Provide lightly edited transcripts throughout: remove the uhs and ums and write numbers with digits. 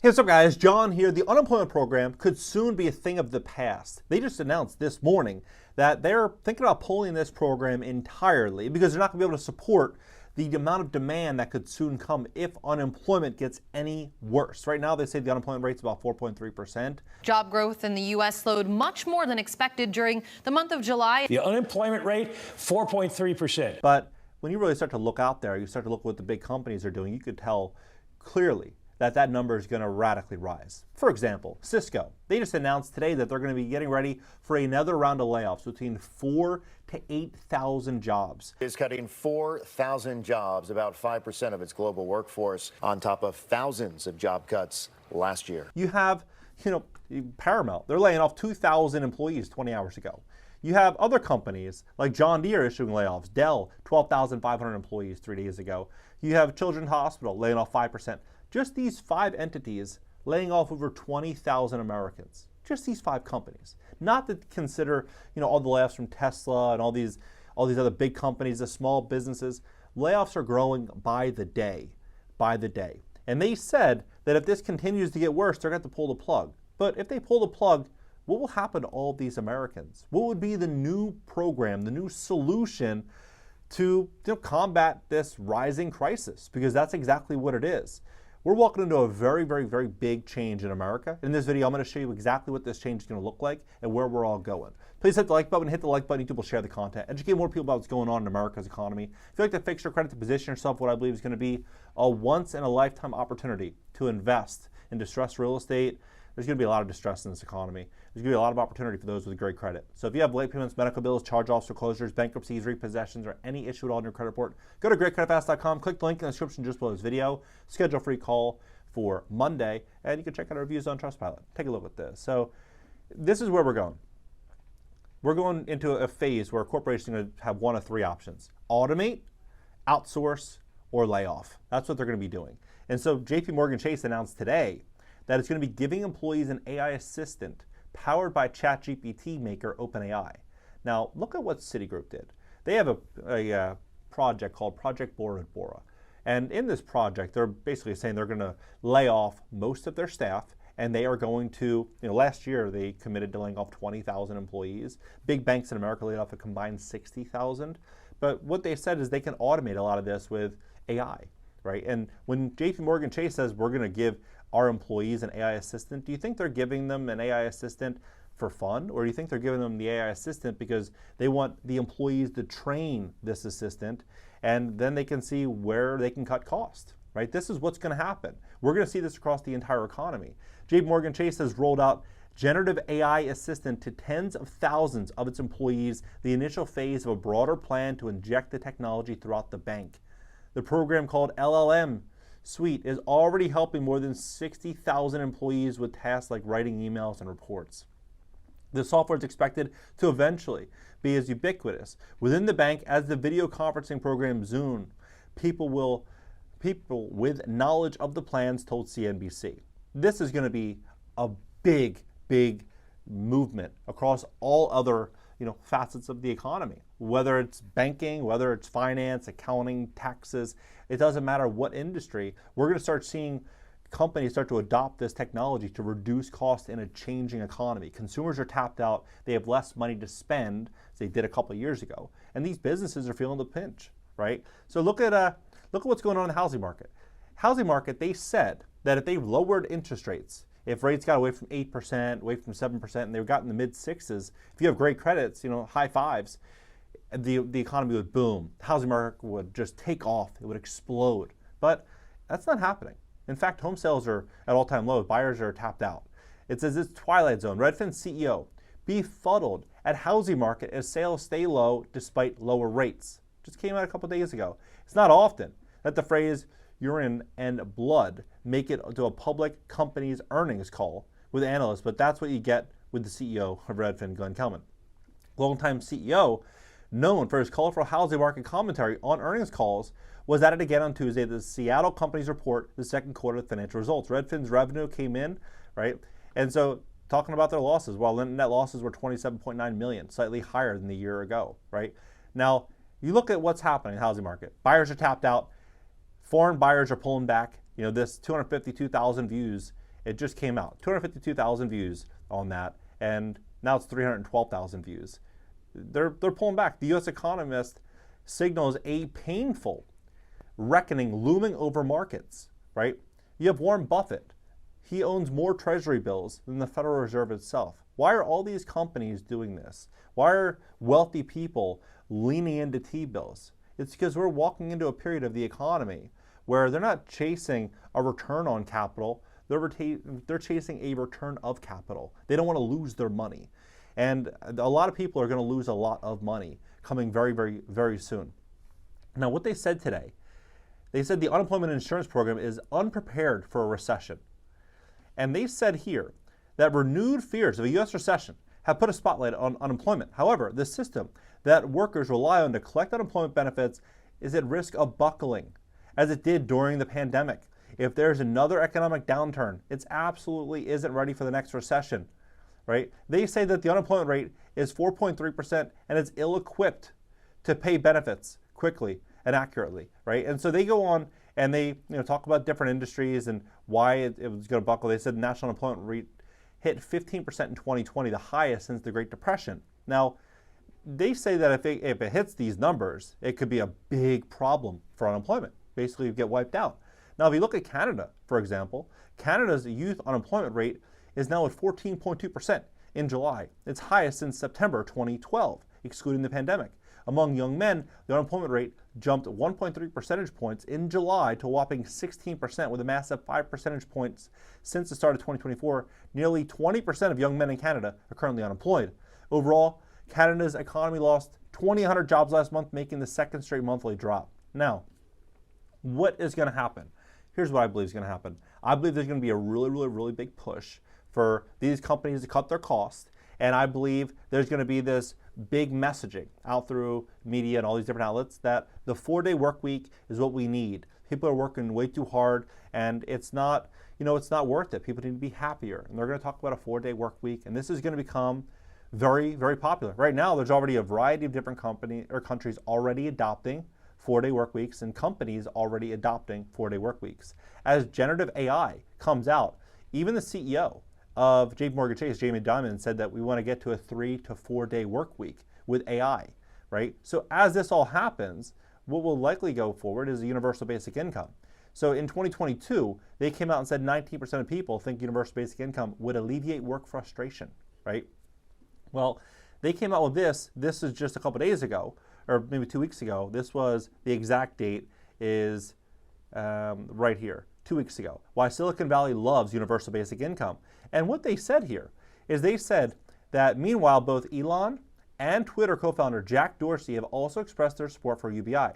Hey, what's up guys? John here. The unemployment program could soon be a thing of the past. They just announced this morning that they're thinking about pulling this program entirely because they're not going to be able to support the amount of demand that could soon come if unemployment gets any worse. Right now, they say the unemployment rate's about 4.3%. Job growth in the U.S. slowed much more than expected during the month of July. The unemployment rate, 4.3%. But when you really start to look out there, you start to look at what the big companies are doing, you could tell clearly that number is going to radically rise. For example, Cisco. They just announced today that they're going to be getting ready for another round of layoffs between 4,000 to 8,000 jobs. Is cutting 4,000 jobs, about 5% of its global workforce, on top of thousands of job cuts last year. You have, Paramount. They're laying off 2,000 employees 20 hours ago. You have other companies like John Deere issuing layoffs. Dell, 12,500 employees 3 days ago. You have Children's Hospital laying off 5%. Just these 5 entities laying off over 20,000 Americans. Just these 5 companies. Not to consider, all the layoffs from Tesla and all these other big companies, the small businesses. Layoffs are growing by the day, And they said that if this continues to get worse, they're going to have to pull the plug. But if they pull the plug, what will happen to all of these Americans? What would be the new program, the new solution to combat this rising crisis? Because that's exactly what it is. We're walking into a very, very, very big change in America. In this video, I'm going to show you exactly what this change is going to look like and where we're all going. Please hit the like button, YouTube will share the content, educate more people about what's going on in America's economy. If you'd like to fix your credit to position yourself, what I believe is going to be a once-in-a-lifetime opportunity to invest in distressed real estate. There's going to be a lot of distress in this economy. There's going to be a lot of opportunity for those with great credit. So if you have late payments, medical bills, charge-offs, foreclosures, bankruptcies, repossessions, or any issue at all in your credit report, go to greatcreditfast.com, click the link in the description just below this video, schedule a free call for Monday, and you can check out our reviews on Trustpilot. Take a look at this. So this is where we're going. We're going into a phase where corporations are going to have one of 3 options: automate, outsource, or lay off. That's what they're going to be doing. And so JP Morgan Chase announced today that it's going to be giving employees an AI assistant powered by ChatGPT maker OpenAI. Now, look at what Citigroup did. They have a project called Project Bora Bora. And in this project, they're basically saying they're going to lay off most of their staff, and they are going to, last year they committed to laying off 20,000 employees. Big banks in America laid off a combined 60,000. But what they said is they can automate a lot of this with AI, right? And when JP Morgan Chase says we're going to give our employees an AI assistant, do you think they're giving them an AI assistant for fun? Or do you think they're giving them the AI assistant because they want the employees to train this assistant and then they can see where they can cut costs, right? This is what's going to happen. We're going to see this across the entire economy. JP Morgan Chase has rolled out generative AI assistant to tens of thousands of its employees, the initial phase of a broader plan to inject the technology throughout the bank. The program, called LLM Suite, is already helping more than 60,000 employees with tasks like writing emails and reports. The software is expected to eventually be as ubiquitous within the bank as the video conferencing program Zoom. People with knowledge of the plans told CNBC. This is going to be a big, big movement across all other facets of the economy, whether it's banking, whether it's finance, accounting, taxes. It doesn't matter what industry. We're going to start seeing companies start to adopt this technology to reduce costs in a changing economy. Consumers are tapped out. They have less money to spend as they did a couple of years ago. And these businesses are feeling the pinch, right? So look at what's going on in the housing market. Housing market, they said that if they lowered interest rates, if rates got away from 8%, away from 7%, and they got in the mid-6s, if you have great credits, high 5s, the economy would boom. The housing market would just take off. It would explode. But that's not happening. In fact, home sales are at all-time lows. Buyers are tapped out. It says it's twilight zone. Redfin CEO befuddled at housing market as sales stay low despite lower rates. Just came out a couple of days ago. It's not often that the phrase urine and blood make it to a public company's earnings call with analysts, but that's what you get with the CEO of Redfin, Glenn Kelman. Longtime CEO, known for his colorful housing market commentary on earnings calls, was at it again on Tuesday. The Seattle companies report the second quarter financial results. Redfin's revenue came in, right? And so talking about their losses, well, net losses were $27.9 million, slightly higher than the year ago, right? Now, you look at what's happening in the housing market. Buyers are tapped out. Foreign buyers are pulling back. This 252,000 views It just came out. 252,000 views on that, and now it's 312,000 views. They're pulling back. The U.S. Economist signals a painful reckoning looming over markets, right? You have Warren Buffett. He owns more treasury bills than the Federal Reserve itself. Why are all these companies doing this? Why are wealthy people leaning into T-bills? It's because we're walking into a period of the economy where they're not chasing a return on capital, they're chasing a return of capital. They don't want to lose their money. And a lot of people are going to lose a lot of money coming very, very, very soon. Now, what they said today, they said the unemployment insurance program is unprepared for a recession. And they said here that renewed fears of a U.S. recession have put a spotlight on unemployment. However, the system that workers rely on to collect unemployment benefits is at risk of buckling, as it did during the pandemic. If there's another economic downturn, it absolutely isn't ready for the next recession, right? They say that the unemployment rate is 4.3% and it's ill-equipped to pay benefits quickly and accurately, right? And so they go on and they talk about different industries and why it was going to buckle. They said the national unemployment rate hit 15% in 2020, the highest since the Great Depression. Now, they say that if it hits these numbers, it could be a big problem for unemployment. Basically, you get wiped out. Now, if you look at Canada, for example, Canada's youth unemployment rate is now at 14.2% in July. It's highest since September 2012, excluding the pandemic. Among young men, the unemployment rate jumped 1.3 percentage points in July to a whopping 16%, with a massive 5 percentage points since the start of 2024. Nearly 20% of young men in Canada are currently unemployed. Overall, Canada's economy lost 2,100 jobs last month, making the second straight monthly drop. Now, what is going to happen? Here's what I believe is going to happen. I believe there's going to be a really, really, really big push for these companies to cut their costs. And I believe there's going to be this big messaging out through media and all these different outlets that the 4-day work week is what we need. People are working way too hard and it's not worth it. People need to be happier. And they're going to talk about a 4-day work week. And this is going to become very, very popular. Right now, there's already a variety of different countries already adopting 4-day work weeks and companies already adopting 4-day work weeks. As generative AI comes out, even the CEO of JPMorgan Chase, Jamie Dimon, said that we want to get to a 3 to 4 day work week with AI, right? So as this all happens, what will likely go forward is a universal basic income. So in 2022, they came out and said 19% of people think universal basic income would alleviate work frustration, right? Well, they came out with this. This is just a couple days ago, or maybe 2 weeks ago. This was the exact date is right here, 2 weeks ago. Why Silicon Valley loves universal basic income. And what they said here is they said that meanwhile, both Elon and Twitter co-founder Jack Dorsey have also expressed their support for UBI.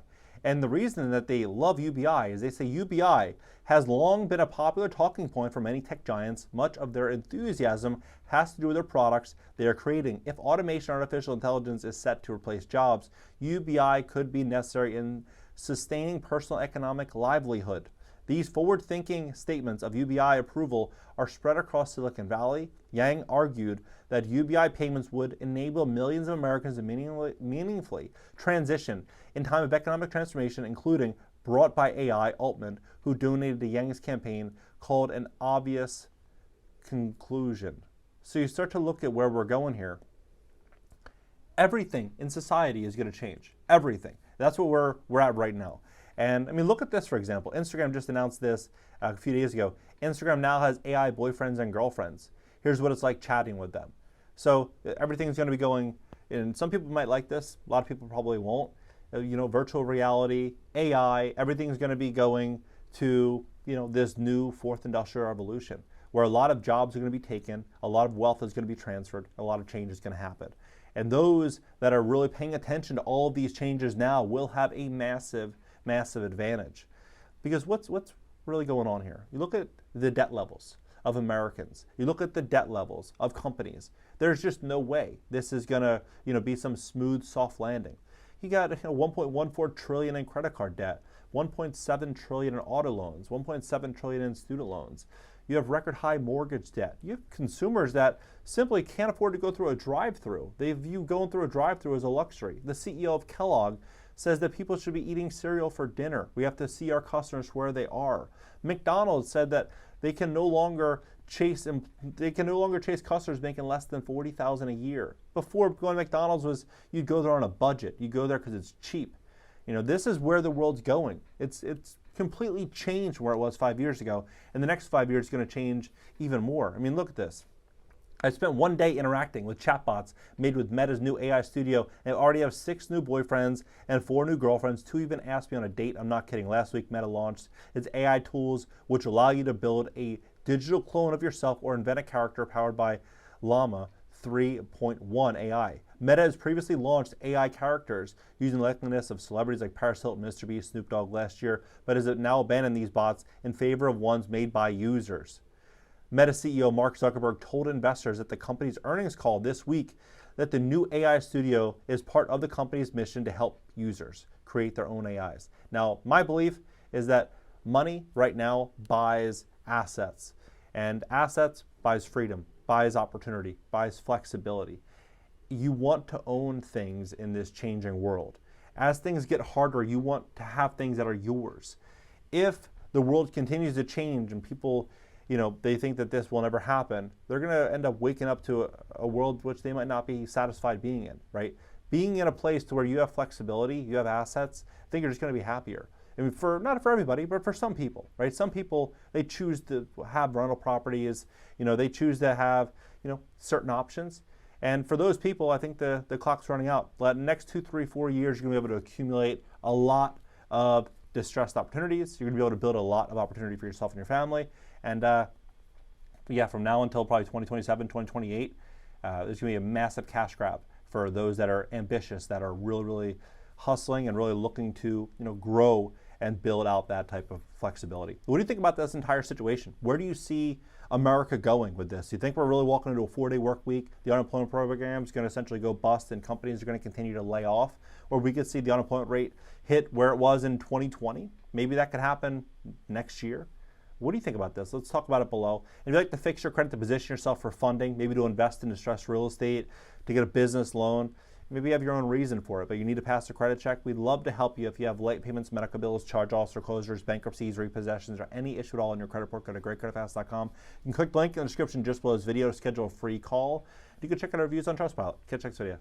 And the reason that they love UBI is they say UBI has long been a popular talking point for many tech giants. Much of their enthusiasm has to do with their products they are creating. If automation and artificial intelligence is set to replace jobs, UBI could be necessary in sustaining personal economic livelihood. These forward-thinking statements of UBI approval are spread across Silicon Valley. Yang argued that UBI payments would enable millions of Americans to meaningfully transition in time of economic transformation, including brought by AI Altman, who donated to Yang's campaign, called an obvious conclusion. So you start to look at where we're going here. Everything in society is going to change. Everything. That's what we're at right now. And I mean, look at this, for example. Instagram just announced this a few days ago. Instagram now has AI boyfriends and girlfriends. Here's what it's like chatting with them. So everything's going to be going, and some people might like this. A lot of people probably won't. Virtual reality, AI, everything's going to be going to, this new fourth industrial revolution where a lot of jobs are going to be taken, a lot of wealth is going to be transferred, a lot of change is going to happen. And those that are really paying attention to all of these changes now will have a massive advantage. Because what's really going on here? You look at the debt levels of Americans. You look at the debt levels of companies. There's just no way this is going to be some smooth, soft landing. You got 1.14 trillion in credit card debt, 1.7 trillion in auto loans, 1.7 trillion in student loans. You have record high mortgage debt. You have consumers that simply can't afford to go through a drive-through. They view going through a drive-through as a luxury. The CEO of Kellogg says that people should be eating cereal for dinner. We have to see our customers where they are. McDonald's said that they can no longer they can no longer chase customers making less than $40,000 a year. Before, going to McDonald's was you'd go there on a budget. You go there because it's cheap. This is where the world's going. It's completely changed where it was 5 years ago, and the next 5 years is going to change even more. I mean, look at this. I spent one day interacting with chatbots made with Meta's new AI studio, and I already have 6 new boyfriends and 4 new girlfriends. 2 even asked me on a date. I'm not kidding. Last week, Meta launched its AI tools, which allow you to build a digital clone of yourself or invent a character powered by Llama 3.1 AI. Meta has previously launched AI characters using the likeness of celebrities like Paris Hilton, Mr. Beast, Snoop Dogg last year, but has now abandoned these bots in favor of ones made by users. Meta CEO Mark Zuckerberg told investors at the company's earnings call this week that the new AI studio is part of the company's mission to help users create their own AIs. Now, my belief is that money right now buys assets, and assets buys freedom, buys opportunity, buys flexibility. You want to own things in this changing world. As things get harder, you want to have things that are yours. If the world continues to change and people, they think that this will never happen, they're going to end up waking up to a world which they might not be satisfied being in, right? Being in a place to where you have flexibility, you have assets, I think you're just going to be happier. I mean, not for everybody, but for some people, right? Some people, they choose to have rental properties, they choose to have, certain options. And for those people, I think the clock's running out. The next 2, 3, 4 years, you're going to be able to accumulate a lot of distressed opportunities. You're going to be able to build a lot of opportunity for yourself and your family. And from now until probably 2027, 2028, there's going to be a massive cash grab for those that are ambitious, that are really, really hustling and really looking to, grow and build out that type of flexibility. What do you think about this entire situation? Where do you see America going with this? Do you think we're really walking into a 4-day work week? The unemployment program is going to essentially go bust and companies are going to continue to lay off? Or we could see the unemployment rate hit where it was in 2020? Maybe that could happen next year. What do you think about this? Let's talk about it below. And if you'd like to fix your credit to position yourself for funding, maybe to invest in distressed real estate, to get a business loan, maybe you have your own reason for it, but you need to pass a credit check. We'd love to help you if you have late payments, medical bills, charge-offs, foreclosures, bankruptcies, repossessions, or any issue at all in your credit report. Go to greatcreditfast.com. You can click the link in the description just below this video to schedule a free call. You can check out our reviews on Trustpilot. Catch you next video.